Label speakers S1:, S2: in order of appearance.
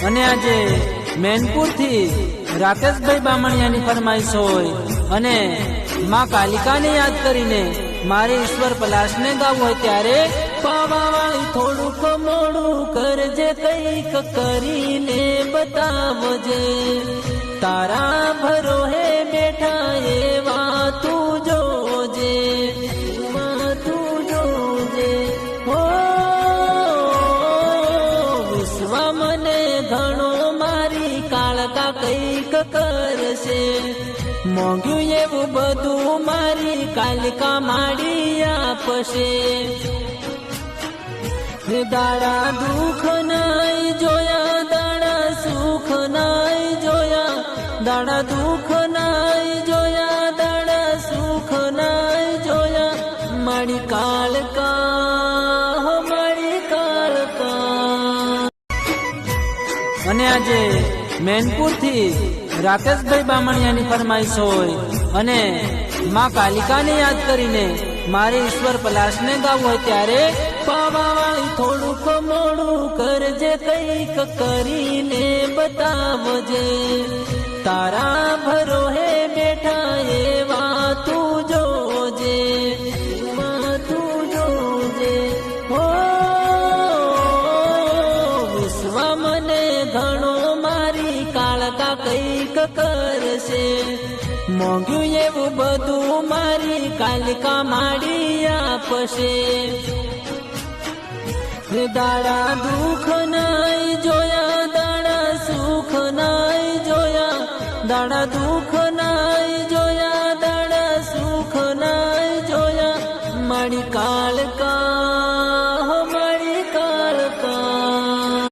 S1: અને આજે મેનપુર થી રાકેશભાઈ બામણિયાની ફરમાઈશ હોય અને માં કાલિકાને યાદ કરીને મારે ઈશ્વર પલાશને ગાવું હોય ત્યારે પાવાવાળી થોડુંક મોડું કરજે, કઈક કરીને બતાવજે, તારા ભરોહે બેઠા એવા તું જોજે, તું જોજે. હો વિશ્વ મને ઘણો મારી કાળકા કઈક કરશે, મોંઘ્યું એવું બધું મારી કાલિકા માડી આપશે. દાડા દુઃખ નાઈ જોયા, દાડા સુખ નાઈ જોયા, દાડા દુઃખ નાઈ જોયા, દાડા સુખ નાઈ જોયા, મારી કાળકા, મારી કાળકા. અને આજે મેનપુર થી રાકેશભાઈ બામણિયાની ફરમાઈશ હોય અને માં કાલિકાને યાદ કરીને મારે ઈશ્વર પલાશને ગાવું હોય ત્યારે પાવાવાળી થોડુંક મોડું કરજે, કઈક કરીને બતાવજે, તારા ભરોહે બેઠા એવા તું જોજે, તું જોજે. હો વિશ્વ મને ઘણો મારી કાળકા કઈક કરશે, મોંઘ્યું એવું બધું મારી કાલિકા માડી આપશે. દાડા દુઃખ